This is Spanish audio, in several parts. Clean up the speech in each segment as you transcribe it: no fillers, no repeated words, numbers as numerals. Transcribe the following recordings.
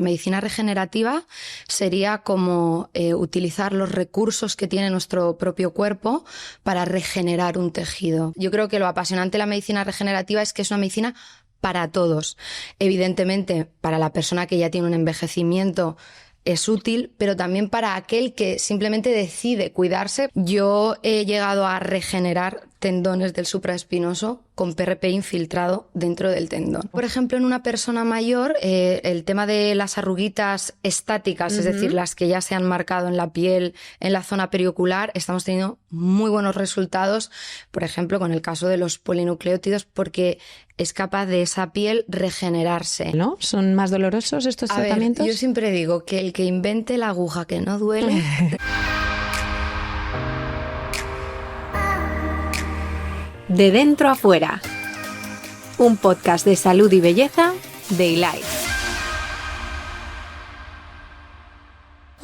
medicina regenerativa sería como utilizar los recursos que tiene nuestro propio cuerpo para regenerar un tejido. Yo creo que lo apasionante de la medicina regenerativa es que es una medicina para todos. Evidentemente, para la persona que ya tiene un envejecimiento es útil, pero también para aquel que simplemente decide cuidarse. Yo he llegado a regenerar tendones del supraespinoso con PRP infiltrado dentro del tendón. Por ejemplo, en una persona mayor, el tema de las arruguitas estáticas, es decir, las que ya se han marcado en la piel, en la zona periocular, estamos teniendo muy buenos resultados, por ejemplo, con el caso de los polinucleótidos, porque es capaz de esa piel regenerarse. ¿No? ¿Son más dolorosos estos tratamientos? Yo siempre digo que el que invente la aguja que no duele... De dentro a fuera, un podcast de salud y belleza de Ilife.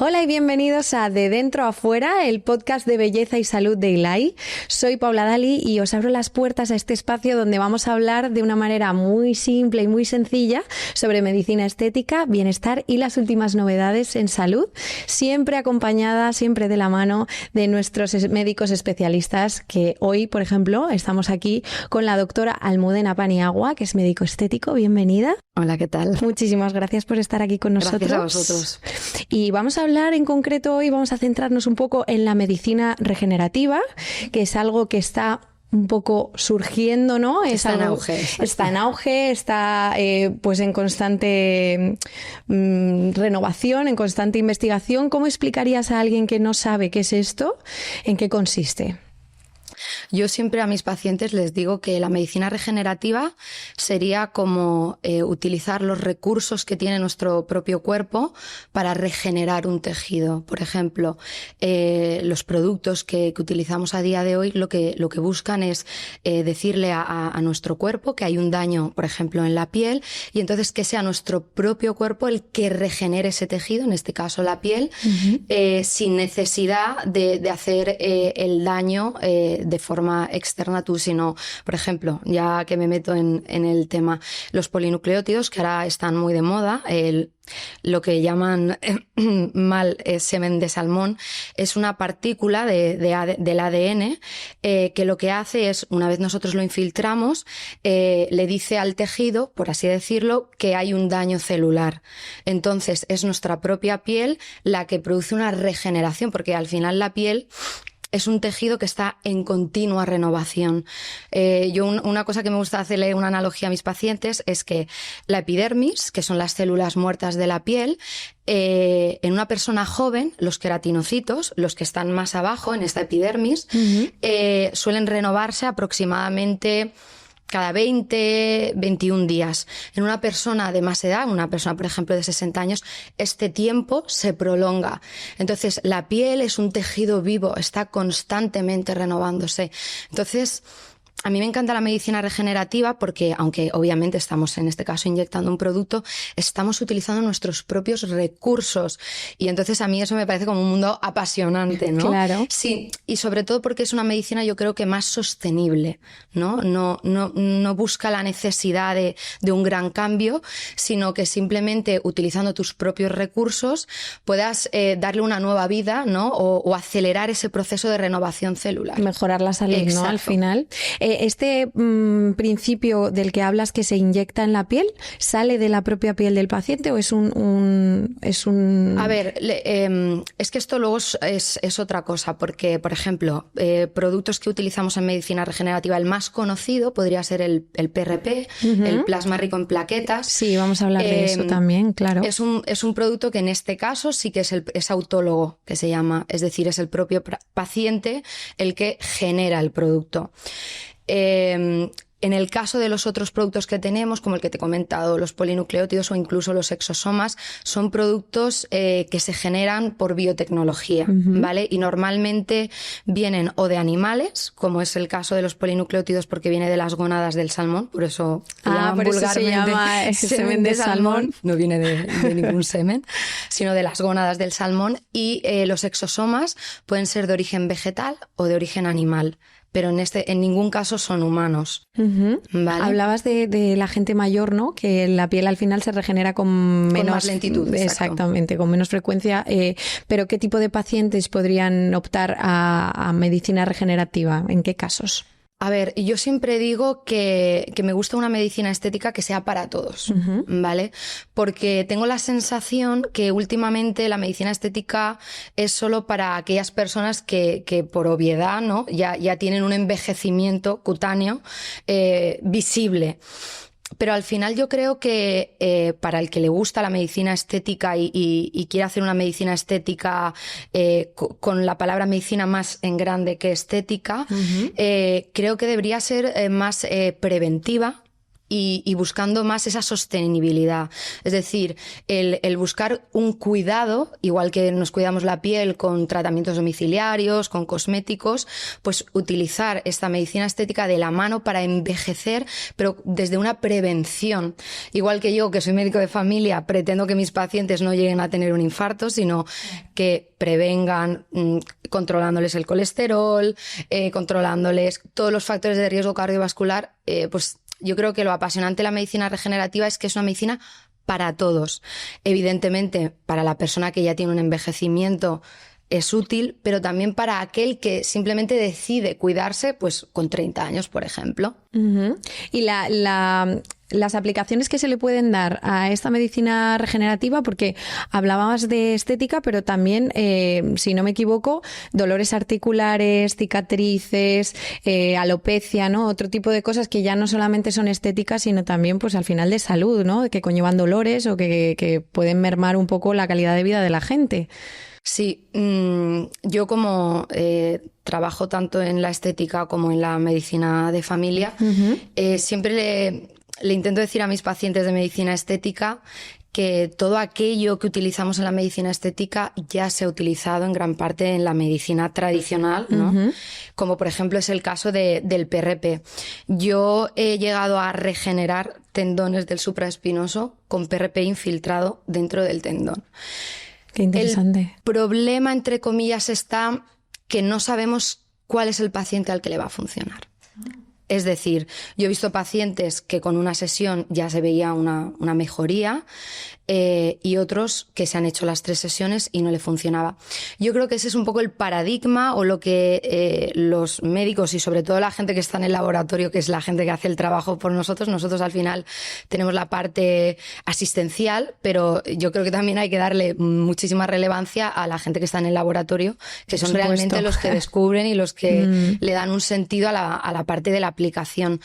Hola y bienvenidos a De Dentro a Fuera, el podcast de belleza y salud de Ilife. Soy Paula Dali y os abro las puertas a este espacio donde vamos a hablar de una manera muy simple y muy sencilla sobre medicina estética, bienestar y las últimas novedades en salud, siempre acompañada, siempre de la mano de nuestros médicos especialistas, que hoy, por ejemplo, estamos aquí con la doctora Almudena Paniagua, que es médico estético. Bienvenida. Hola, ¿qué tal? Muchísimas gracias por estar aquí con nosotros. Gracias a vosotros. Y vamos a hablar en concreto hoy, vamos a centrarnos un poco en la medicina regenerativa, que es algo que está un poco surgiendo, ¿no? Está en auge. Está pues en constante renovación, en constante investigación. ¿Cómo explicarías a alguien que no sabe qué es esto? ¿En qué consiste? Yo siempre a mis pacientes les digo que la medicina regenerativa sería como utilizar los recursos que tiene nuestro propio cuerpo para regenerar un tejido. Por ejemplo, los productos que utilizamos a día de hoy lo que buscan es decirle a nuestro cuerpo que hay un daño, por ejemplo, en la piel, y entonces que sea nuestro propio cuerpo el que regenere ese tejido, en este caso la piel, sin necesidad de hacer el daño de forma externa tú, sino, por ejemplo, ya que me meto en el tema, los polinucleótidos, que ahora están muy de moda, lo que llaman mal semen de salmón, es una partícula del ADN que lo que hace es, una vez nosotros lo infiltramos, le dice al tejido, por así decirlo, que hay un daño celular. Entonces es nuestra propia piel la que produce una regeneración, porque al final la piel es un tejido que está en continua renovación. Una cosa que me gusta hacerle una analogía a mis pacientes es que la epidermis, que son las células muertas de la piel, en una persona joven, los queratinocitos, los que están más abajo en esta epidermis, suelen renovarse aproximadamente cada 20, 21 días. En una persona de más edad, una persona, por ejemplo, de 60 años, este tiempo se prolonga. Entonces, la piel es un tejido vivo, está constantemente renovándose. Entonces, a mí me encanta la medicina regenerativa porque, aunque obviamente estamos en este caso inyectando un producto, estamos utilizando nuestros propios recursos. Y entonces a mí eso me parece como un mundo apasionante, ¿no? Claro. Sí, y sobre todo porque es una medicina, yo creo que más sostenible, ¿no? No busca la necesidad de un gran cambio, sino que simplemente utilizando tus propios recursos puedas darle una nueva vida, ¿no? O acelerar ese proceso de renovación celular. Mejorar la salud, Exacto. ¿no? Al final. Este principio del que hablas, que se inyecta en la piel, ¿sale de la propia piel del paciente o es un...? A ver, es que esto luego es otra cosa, porque, por ejemplo, productos que utilizamos en medicina regenerativa, el más conocido podría ser el PRP, el plasma rico en plaquetas. Sí, vamos a hablar de eso también, claro. Es un producto que en este caso sí que es autólogo, que se llama, es decir, es el propio paciente el que genera el producto. En el caso de los otros productos que tenemos, como el que te he comentado, los polinucleótidos o incluso los exosomas, son productos que se generan por biotecnología, ¿vale? Y normalmente vienen o de animales, como es el caso de los polinucleótidos porque viene de las gónadas del salmón, por eso se llama semen de salmón. No viene de ningún semen, sino de las gónadas del salmón. Y los exosomas pueden ser de origen vegetal o de origen animal. pero en ningún caso son humanos. ¿Vale? Hablabas de la gente mayor, ¿no? Que la piel al final se regenera con más lentitud. Exactamente, con menos frecuencia. Pero ¿qué tipo de pacientes podrían optar a medicina regenerativa? ¿En qué casos? A ver, yo siempre digo que me gusta una medicina estética que sea para todos, ¿vale? Porque tengo la sensación que últimamente la medicina estética es solo para aquellas personas que por obviedad, ¿no? ya tienen un envejecimiento cutáneo visible. Pero al final yo creo que para el que le gusta la medicina estética y quiere hacer una medicina estética con la palabra medicina más en grande que estética, creo que debería ser más preventiva. Y buscando más esa sostenibilidad. Es decir, el buscar un cuidado, igual que nos cuidamos la piel con tratamientos domiciliarios, con cosméticos, pues utilizar esta medicina estética de la mano para envejecer, pero desde una prevención. Igual que yo, que soy médico de familia, pretendo que mis pacientes no lleguen a tener un infarto, sino que prevengan controlándoles el colesterol, controlándoles todos los factores de riesgo cardiovascular, pues yo creo que lo apasionante de la medicina regenerativa es que es una medicina para todos. Evidentemente, para la persona que ya tiene un envejecimiento es útil, pero también para aquel que simplemente decide cuidarse, pues con 30 años, por ejemplo. Y las aplicaciones que se le pueden dar a esta medicina regenerativa, porque hablábamos de estética, pero también, si no me equivoco, dolores articulares, cicatrices, alopecia, ¿no? Otro tipo de cosas que ya no solamente son estéticas, sino también, pues al final de salud, ¿no? Que conllevan dolores o que pueden mermar un poco la calidad de vida de la gente. Sí, yo como trabajo tanto en la estética como en la medicina de familia, siempre le intento decir a mis pacientes de medicina estética que todo aquello que utilizamos en la medicina estética ya se ha utilizado en gran parte en la medicina tradicional, ¿no? Como por ejemplo es el caso del PRP. Yo he llegado a regenerar tendones del supraespinoso con PRP infiltrado dentro del tendón. Qué interesante. El problema, entre comillas, está que no sabemos cuál es el paciente al que le va a funcionar. Es decir, yo he visto pacientes que con una sesión ya se veía una mejoría y otros que se han hecho las 3 sesiones y no le funcionaba. Yo creo que ese es un poco el paradigma o lo que los médicos y sobre todo la gente que está en el laboratorio, que es la gente que hace el trabajo por nosotros al final tenemos la parte asistencial, pero yo creo que también hay que darle muchísima relevancia a la gente que está en el laboratorio, que son realmente los que descubren y los que le dan un sentido a la parte de la aplicación.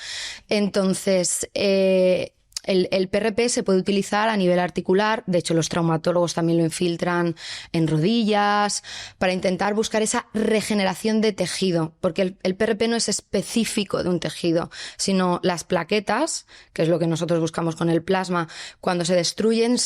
Entonces, el PRP se puede utilizar a nivel articular, de hecho los traumatólogos también lo infiltran en rodillas, para intentar buscar esa regeneración de tejido, porque el PRP no es específico de un tejido, sino las plaquetas, que es lo que nosotros buscamos con el plasma, cuando se destruyen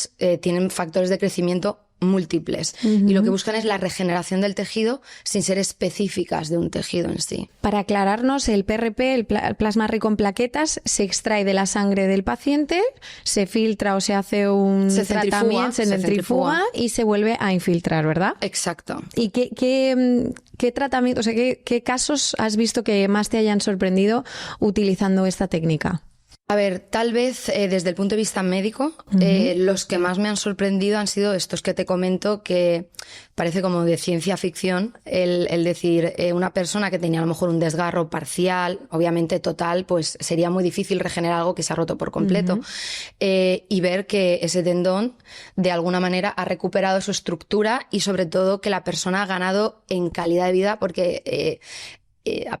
tienen factores de crecimiento múltiples y lo que buscan es la regeneración del tejido sin ser específicas de un tejido en sí. Para aclararnos, el PRP, el plasma rico en plaquetas, se extrae de la sangre del paciente, se filtra o se hace un tratamiento, se centrifuga y se vuelve a infiltrar, ¿verdad? Exacto. ¿Y qué tratamiento, o sea, qué casos has visto que más te hayan sorprendido utilizando esta técnica? A ver, tal vez desde el punto de vista médico, los que más me han sorprendido han sido estos que te comento, que parece como de ciencia ficción, el decir, una persona que tenía a lo mejor un desgarro parcial, obviamente total, pues sería muy difícil regenerar algo que se ha roto por completo, y ver que ese tendón de alguna manera ha recuperado su estructura y sobre todo que la persona ha ganado en calidad de vida porque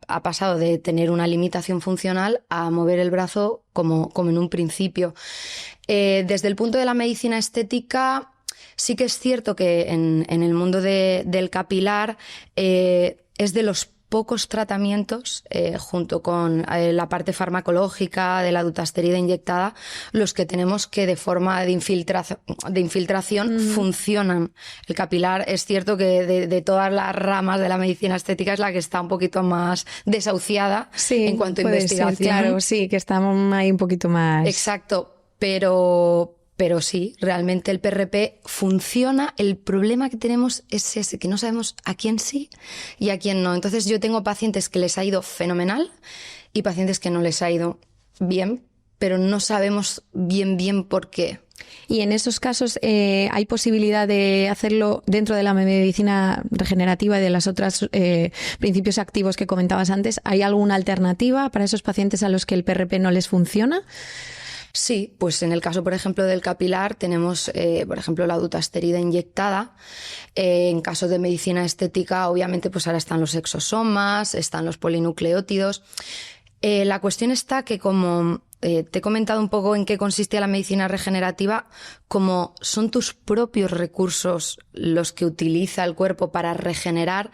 ha pasado de tener una limitación funcional a mover el brazo como en un principio. Desde el punto de la medicina estética, sí que es cierto que en el mundo del capilar es de los pocos tratamientos, junto con la parte farmacológica de la dutasterida inyectada, los que tenemos que de forma de infiltración funcionan. El capilar es cierto que de todas las ramas de la medicina estética es la que está un poquito más desahuciada en cuanto a investigación. Claro, sí, que estamos ahí un poquito más... Exacto, pero Pero sí, realmente el PRP funciona. El problema que tenemos es ese, que no sabemos a quién sí y a quién no. Entonces yo tengo pacientes que les ha ido fenomenal y pacientes que no les ha ido bien, pero no sabemos bien por qué. Y en esos casos, ¿hay posibilidad de hacerlo dentro de la medicina regenerativa y de los otros principios activos que comentabas antes? ¿Hay alguna alternativa para esos pacientes a los que el PRP no les funciona? Sí, pues en el caso, por ejemplo, del capilar tenemos, por ejemplo, la dutasterida inyectada. En caso de medicina estética, obviamente, pues ahora están los exosomas, están los polinucleótidos. La cuestión está que como te he comentado un poco en qué consiste la medicina regenerativa, como son tus propios recursos los que utiliza el cuerpo para regenerar,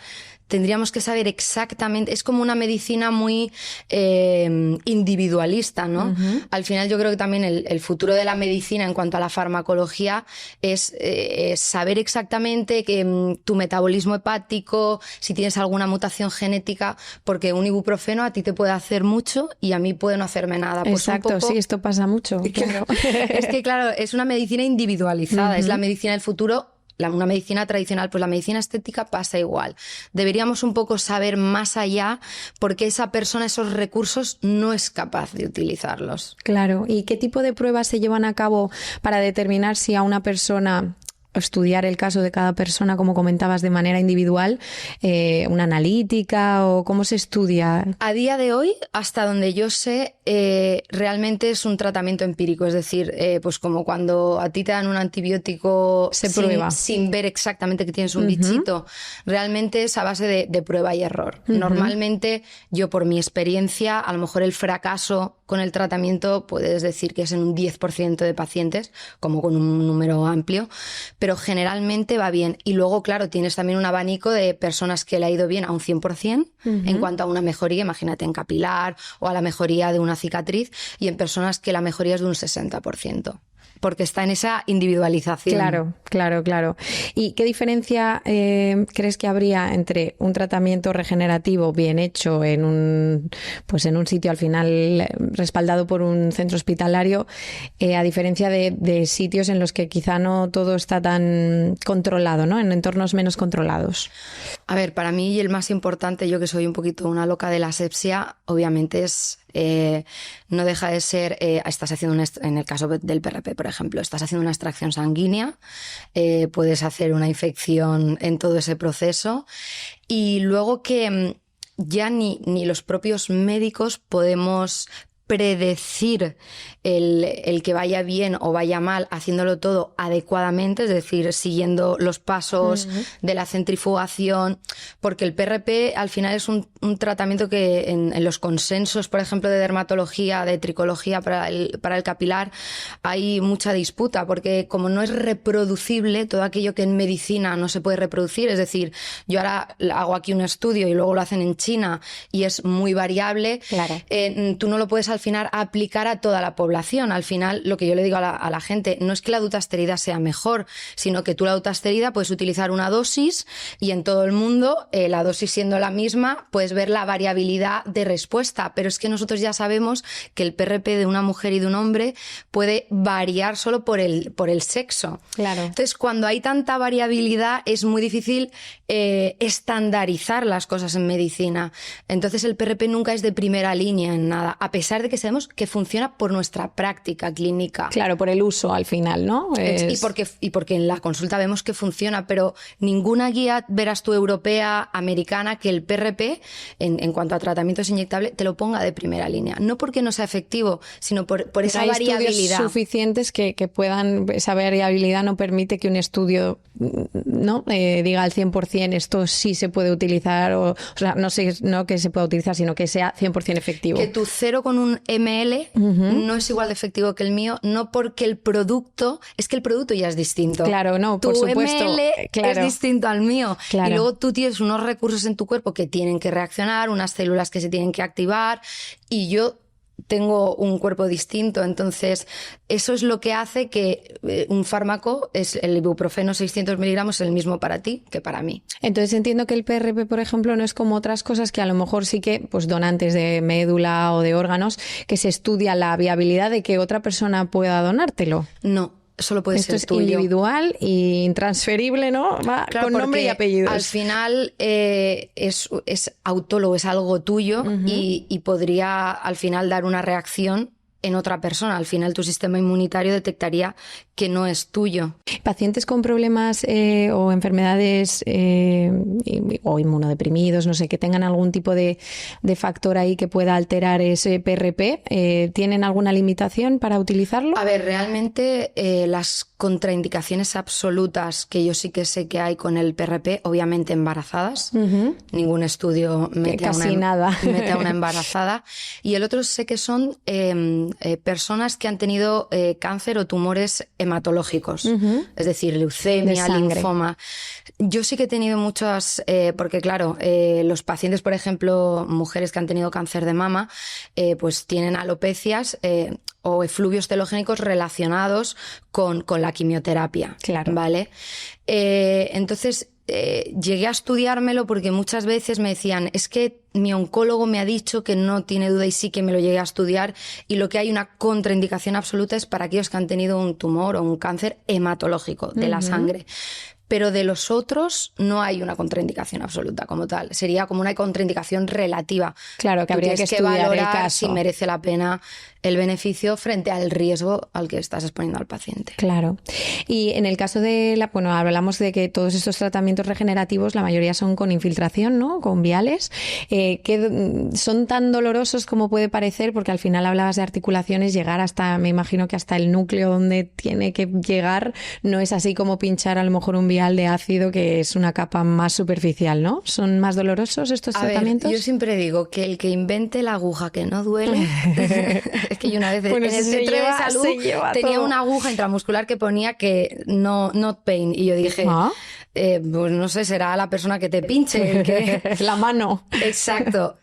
tendríamos que saber exactamente, es como una medicina muy individualista, ¿no? Uh-huh. Al final yo creo que también el futuro de la medicina en cuanto a la farmacología es saber exactamente que tu metabolismo hepático, si tienes alguna mutación genética, porque un ibuprofeno a ti te puede hacer mucho y a mí puede no hacerme nada. Pues exacto, un poco... sí, esto pasa mucho. Claro. Es que claro, es una medicina individualizada, uh-huh. Es la medicina del futuro. Una medicina tradicional, pues la medicina estética pasa igual. Deberíamos un poco saber más allá porque esa persona, esos recursos, no es capaz de utilizarlos. Claro. ¿Y qué tipo de pruebas se llevan a cabo para determinar si a una persona... estudiar el caso de cada persona, como comentabas, de manera individual, una analítica o cómo se estudia? A día de hoy, hasta donde yo sé, realmente es un tratamiento empírico, es decir, pues como cuando a ti te dan un antibiótico se prueba sin ver exactamente que tienes un bichito, realmente es a base de prueba y error. Normalmente, yo por mi experiencia, a lo mejor el fracaso con el tratamiento puedes decir que es en un 10% de pacientes, como con un número amplio, pero generalmente va bien. Y luego, claro, tienes también un abanico de personas que le ha ido bien a un 100% en cuanto a una mejoría, imagínate en capilar o a la mejoría de una cicatriz, y en personas que la mejoría es de un 60%. Porque está en esa individualización. Claro. ¿Y qué diferencia crees que habría entre un tratamiento regenerativo bien hecho en un sitio al final respaldado por un centro hospitalario, a diferencia de sitios en los que quizá no todo está tan controlado, ¿no? En entornos menos controlados? A ver, para mí el más importante, yo que soy un poquito una loca de la asepsia, obviamente es... no deja de ser, estás haciendo en el caso del PRP, por ejemplo, estás haciendo una extracción sanguínea, puedes hacer una infección en todo ese proceso, y luego que ya ni los propios médicos podemos predecir el que vaya bien o vaya mal haciéndolo todo adecuadamente, es decir, siguiendo los pasos de la centrifugación, porque el PRP al final es un tratamiento que en los consensos, por ejemplo, de dermatología, de tricología para el capilar, hay mucha disputa, porque como no es reproducible todo aquello que en medicina no se puede reproducir, es decir, yo ahora hago aquí un estudio y luego lo hacen en China y es muy variable, claro. Tú no lo puedes al final aplicar a toda la población. Al final, lo que yo le digo a la gente, no es que la dutasterida sea mejor, sino que tú la dutasterida puedes utilizar una dosis y en todo el mundo, la dosis siendo la misma, puedes ver la variabilidad de respuesta. Pero es que nosotros ya sabemos que el PRP de una mujer y de un hombre puede variar solo por el sexo. Claro. Entonces, cuando hay tanta variabilidad, es muy difícil estandarizar las cosas en medicina. Entonces, el PRP nunca es de primera línea en nada, a pesar de que sabemos que funciona por nuestra práctica clínica. Claro, por el uso al final, ¿no? Y porque en la consulta vemos que funciona, pero ninguna guía, verás tú, europea, americana, que el PRP, en cuanto a tratamientos inyectables, te lo ponga de primera línea. No porque no sea efectivo, sino por esa hay variabilidad. Estudios suficientes que puedan, esa variabilidad no permite que un estudio no diga al 100% esto sí se puede utilizar, o sea, no que se pueda utilizar, sino que sea 100% efectivo. Que tu 0,1 ml no es igual de efectivo que el mío, no porque el producto, es que el producto ya es distinto. Claro, no, por supuesto. Tu ml es distinto al mío. Claro. Y luego tú tienes unos recursos en tu cuerpo que tienen que reaccionar, unas células que se tienen que activar, y yo tengo un cuerpo distinto, entonces eso es lo que hace que un fármaco, el ibuprofeno 600 miligramos, es el mismo para ti que para mí. Entonces entiendo que el PRP, por ejemplo, no es como otras cosas que a lo mejor sí que, pues donantes de médula o de órganos, que se estudia la viabilidad de que otra persona pueda donártelo. No. solo puede Esto ser tuyo. Esto es individual e intransferible, ¿no? Va claro, con nombre y apellidos. Al final es autólogo, es algo tuyo y podría al final dar una reacción en otra persona. Al final tu sistema inmunitario detectaría que no es tuyo. Pacientes con problemas o enfermedades o inmunodeprimidos, no sé, que tengan algún tipo de factor ahí que pueda alterar ese PRP, ¿tienen alguna limitación para utilizarlo? A ver, realmente las contraindicaciones absolutas que yo sí que sé que hay con el PRP, obviamente embarazadas. Ningún estudio mete a una embarazada. Y el otro sé que son personas que han tenido cáncer o tumores hematológicos, es decir, leucemia, linfoma. Yo sí que he tenido muchas, porque claro, los pacientes, por ejemplo, mujeres que han tenido cáncer de mama, pues tienen alopecias o efluvios telogénicos relacionados con la quimioterapia, claro. ¿vale? Entonces, llegué a estudiármelo porque muchas veces me decían, es que mi oncólogo me ha dicho que no tiene duda, y sí que me lo llegué a estudiar, y lo que hay una contraindicación absoluta es para aquellos que han tenido un tumor o un cáncer hematológico de la sangre. Pero de los otros no hay una contraindicación absoluta como tal. Sería como una contraindicación relativa. Claro, que habría que estudiar valorar el caso. Si merece la pena el beneficio frente al riesgo al que estás exponiendo al paciente. Claro. Y en el caso de bueno, hablamos de que todos estos tratamientos regenerativos, la mayoría son con infiltración, ¿no? Con viales, que son tan dolorosos como puede parecer, porque al final hablabas de articulaciones, llegar hasta, me imagino que hasta el núcleo donde tiene que llegar, no es así como pinchar a lo mejor un vial de ácido, que es una capa más superficial, ¿no? ¿Son más dolorosos estos tratamientos? Yo siempre digo que el que invente la aguja que no duele... Es que yo una vez bueno, en el centro de salud tenía todo. Una aguja intramuscular que ponía que no not pain, y yo dije, pues no sé, será la persona que te pinche. La mano. Exacto.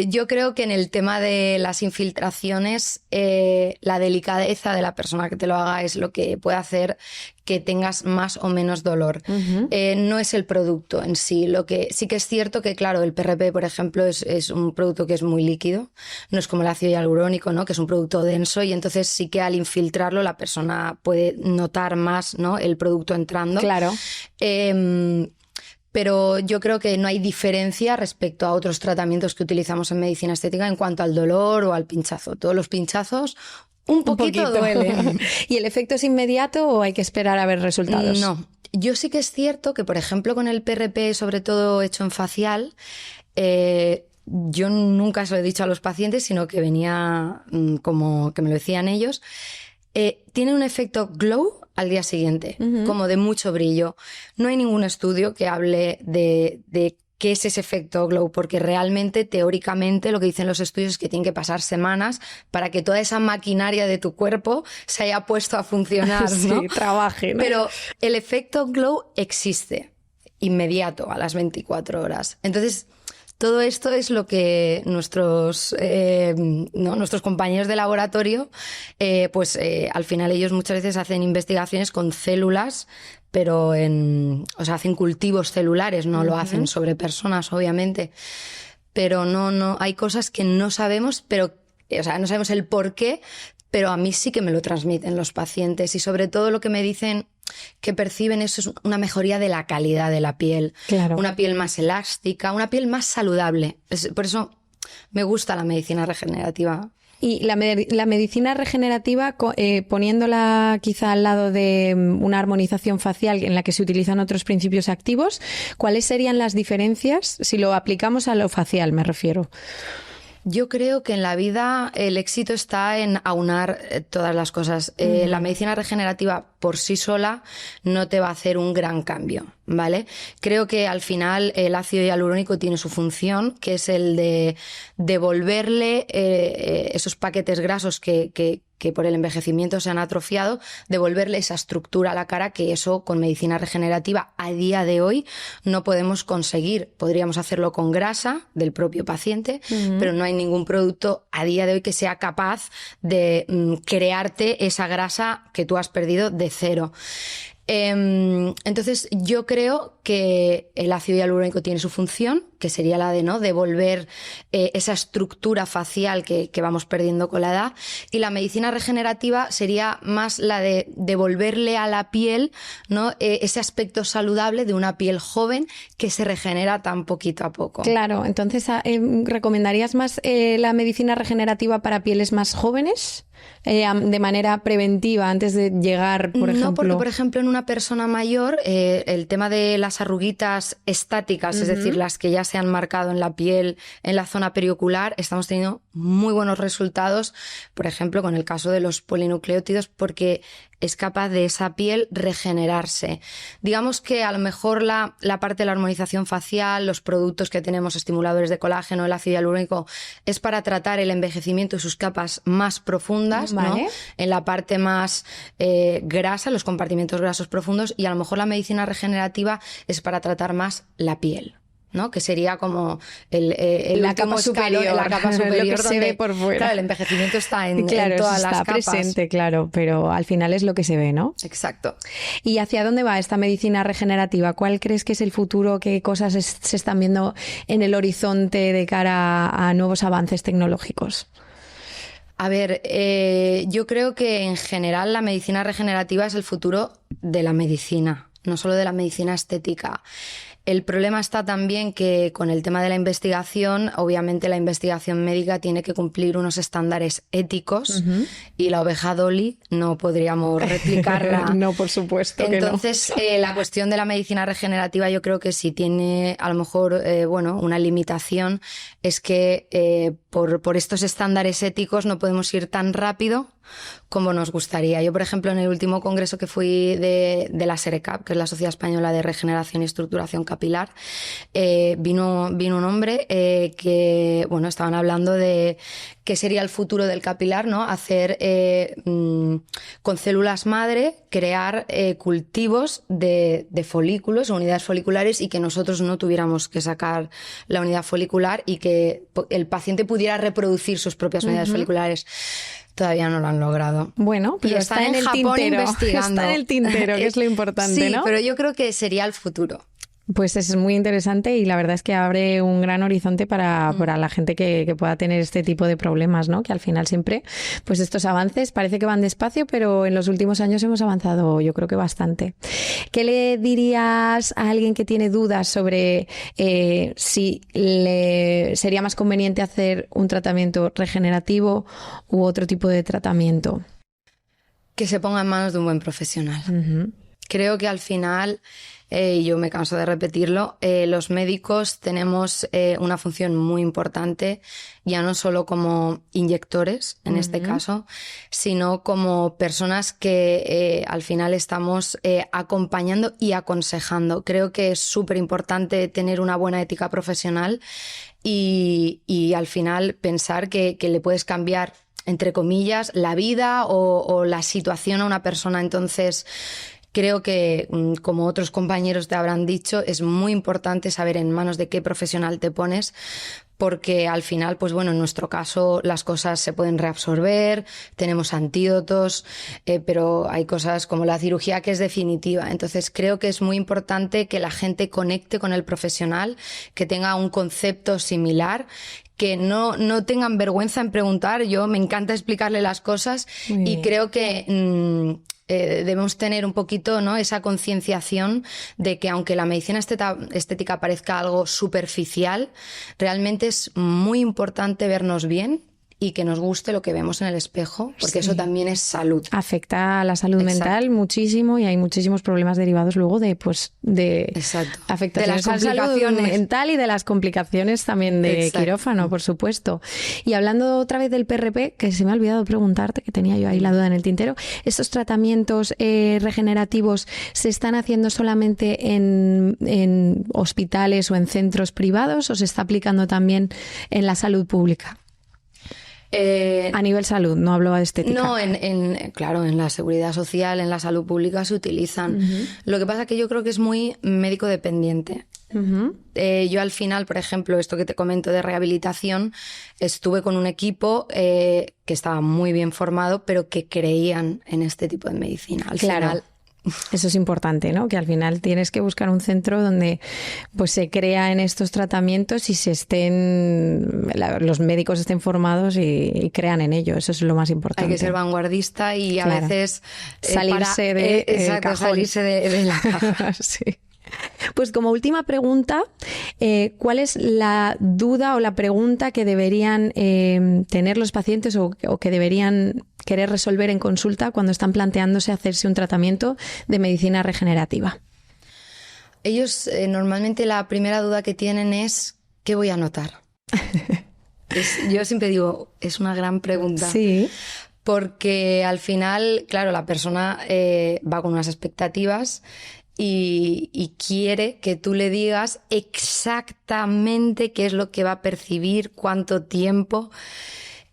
Yo creo que en el tema de las infiltraciones, la delicadeza de la persona que te lo haga es lo que puede hacer que tengas más o menos dolor. No es el producto en sí. Lo que sí que es cierto que, claro, el PRP, por ejemplo, es un producto que es muy líquido. No es como el ácido hialurónico, ¿no? Que es un producto denso, y entonces sí que al infiltrarlo la persona puede notar más, ¿no? El producto entrando. Claro. Pero yo creo que no hay diferencia respecto a otros tratamientos que utilizamos en medicina estética en cuanto al dolor o al pinchazo. Todos los pinchazos un poquito duelen. ¿Y el efecto es inmediato o hay que esperar a ver resultados? No. Yo sí que es cierto que, por ejemplo, con el PRP, sobre todo hecho en facial, yo nunca se lo he dicho a los pacientes, sino que venía como que me lo decían ellos. Tiene un efecto glow al día siguiente, como de mucho brillo. No hay ningún estudio que hable de qué es ese efecto glow, porque realmente, teóricamente, lo que dicen los estudios es que tienen que pasar semanas para que toda esa maquinaria de tu cuerpo se haya puesto a funcionar, ¿no? Sí, trabaje, ¿no? Pero el efecto glow existe, inmediato, a las 24 horas. Entonces, todo esto es lo que nuestros compañeros de laboratorio, al final ellos muchas veces hacen investigaciones con células, pero hacen cultivos celulares, no lo hacen sobre personas, obviamente. Pero no, hay cosas que no sabemos, no sabemos el por qué, pero a mí sí que me lo transmiten los pacientes, y sobre todo lo que me dicen que perciben eso es una mejoría de la calidad de la piel, claro. Una piel más elástica, una piel más saludable. Por eso me gusta la medicina regenerativa. Y la medicina regenerativa, poniéndola quizá al lado de una armonización facial en la que se utilizan otros principios activos, ¿cuáles serían las diferencias si lo aplicamos a lo facial, me refiero? Yo creo que en la vida el éxito está en aunar todas las cosas. La medicina regenerativa por sí sola no te va a hacer un gran cambio, ¿vale? Creo que al final el ácido hialurónico tiene su función, que es el de devolverle esos paquetes grasos que por el envejecimiento se han atrofiado, devolverle esa estructura a la cara, que eso con medicina regenerativa a día de hoy no podemos conseguir. Podríamos hacerlo con grasa del propio paciente, pero no hay ningún producto a día de hoy que sea capaz de crearte esa grasa que tú has perdido de cero. Entonces yo creo que el ácido hialurónico tiene su función, que que sería la de no devolver esa estructura facial que vamos perdiendo con la edad, y la medicina regenerativa sería más la de devolverle a la piel, ¿no? Ese aspecto saludable de una piel joven que se regenera tan poquito a poco. Claro, entonces ¿recomendarías más la medicina regenerativa para pieles más jóvenes? De manera preventiva antes de llegar, por ejemplo. No, porque por ejemplo en una persona mayor el tema de las arruguitas estáticas, es decir, las que ya se han marcado en la piel, en la zona periocular, estamos teniendo muy buenos resultados, por ejemplo con el caso de los polinucleótidos, porque es capaz de esa piel regenerarse. Digamos que a lo mejor la parte de la armonización facial, los productos que tenemos, estimuladores de colágeno, el ácido hialurónico, es para tratar el envejecimiento de sus capas más profundas, ¿no? En la parte más grasa, los compartimentos grasos profundos, y a lo mejor la medicina regenerativa es para tratar más la piel, ¿no? Que sería como la capa superior, la capa superior lo que se ve por fuera. Claro, el envejecimiento está en claro, todas está las capas. presente, claro, pero al final es lo que se ve, ¿no? Exacto. ¿Y hacia dónde va esta medicina regenerativa? ¿Cuál crees que es el futuro? ¿Qué cosas se están viendo en el horizonte de cara a nuevos avances tecnológicos? A ver, yo creo que en general la medicina regenerativa es el futuro de la medicina, no solo de la medicina estética. El problema está también que con el tema de la investigación, obviamente la investigación médica tiene que cumplir unos estándares éticos y la oveja Dolly no podríamos replicarla. No, por supuesto que no. Entonces, la cuestión de la medicina regenerativa yo creo que sí tiene a lo mejor una limitación, es que por estos estándares éticos no podemos ir tan rápido como nos gustaría. Yo, por ejemplo, en el último congreso que fui de la SERECAP, que es la Sociedad Española de Regeneración y Estructuración Capilar, vino un hombre que, estaban hablando de qué sería el futuro del capilar, ¿no? Hacer con células madre, crear cultivos de folículos o unidades foliculares, y que nosotros no tuviéramos que sacar la unidad folicular y que el paciente pudiera reproducir sus propias unidades foliculares. Todavía no lo han logrado. Bueno, pero está en el tintero. Está en el tintero, que es lo importante, sí, ¿no? Pero yo creo que sería el futuro. Pues es muy interesante y la verdad es que abre un gran horizonte para la gente que pueda tener este tipo de problemas, ¿no? Que al final siempre, pues estos avances parece que van despacio, pero en los últimos años hemos avanzado yo creo que bastante. ¿Qué le dirías a alguien que tiene dudas sobre si le sería más conveniente hacer un tratamiento regenerativo u otro tipo de tratamiento? Que se ponga en manos de un buen profesional. Creo que al final, yo me canso de repetirlo, los médicos tenemos una función muy importante, ya no solo como inyectores, en este caso, sino como personas que al final estamos acompañando y aconsejando. Creo que es súper importante tener una buena ética profesional y al final pensar que le puedes cambiar, entre comillas, la vida o la situación a una persona. Entonces, creo que, como otros compañeros te habrán dicho, es muy importante saber en manos de qué profesional te pones, porque al final, pues bueno, en nuestro caso las cosas se pueden reabsorber, tenemos antídotos, pero hay cosas como la cirugía que es definitiva. Entonces creo que es muy importante que la gente conecte con el profesional, que tenga un concepto similar, que no tengan vergüenza en preguntar. Yo me encanta explicarle las cosas y creo que debemos tener un poquito, ¿no?, esa concienciación de que aunque la medicina estética parezca algo superficial, realmente es muy importante vernos bien y que nos guste lo que vemos en el espejo, porque eso también es salud. Afecta a la salud mental muchísimo y hay muchísimos problemas derivados luego de afectaciones a la salud mental y de las complicaciones también de quirófano, por supuesto. Y hablando otra vez del PRP, que se me ha olvidado preguntarte, que tenía yo ahí la duda en el tintero, ¿estos tratamientos regenerativos se están haciendo solamente en hospitales o en centros privados o se está aplicando también en la salud pública? A nivel salud, no hablo de estética. No, claro, en la seguridad social, en la salud pública se utilizan. Lo que pasa es que yo creo que es muy médico dependiente. Yo al final, por ejemplo, esto que te comento de rehabilitación, estuve con un equipo que estaba muy bien formado, pero que creían en este tipo de medicina. Al final Eso es importante, ¿no? Que al final tienes que buscar un centro donde pues se crea en estos tratamientos y los médicos estén formados y crean en ello. Eso es lo más importante. Hay que ser vanguardista y a veces salirse del cajón. Salirse de la caja. Sí. Pues como última pregunta, ¿cuál es la duda o la pregunta que deberían tener los pacientes o que deberían querer resolver en consulta cuando están planteándose hacerse un tratamiento de medicina regenerativa? Ellos normalmente la primera duda que tienen es ¿qué voy a notar? Yo siempre digo, es una gran pregunta. Sí. Porque al final, claro, la persona va con unas expectativas y quiere que tú le digas exactamente qué es lo que va a percibir, cuánto tiempo.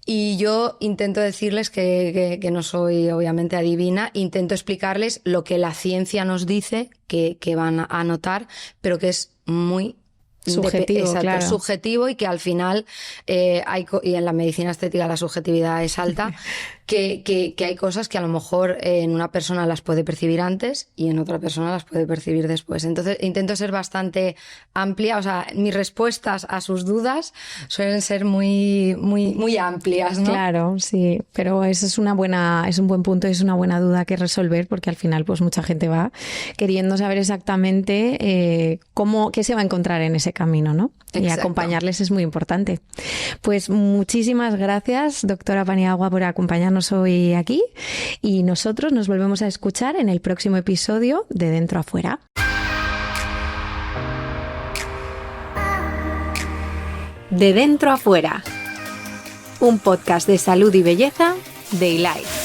Y yo intento decirles que no soy obviamente adivina, intento explicarles lo que la ciencia nos dice que van a notar, pero que es muy subjetivo, exacto, claro. Subjetivo, y que al final y en la medicina estética la subjetividad es alta, que hay cosas que a lo mejor en una persona las puede percibir antes y en otra persona las puede percibir después. Entonces intento ser bastante amplia, o sea, mis respuestas a sus dudas suelen ser muy, muy, muy amplias, ¿no? Claro, sí, pero eso es un buen punto y es una buena duda que resolver, porque al final pues mucha gente va queriendo saber exactamente qué se va a encontrar en ese camino, ¿no? Exacto. Y acompañarles es muy importante. Pues muchísimas gracias, doctora Paniagua, por acompañarnos hoy aquí, y nosotros nos volvemos a escuchar en el próximo episodio de Dentro a Fuera. De Dentro a Fuera, un podcast de salud y belleza de iLife.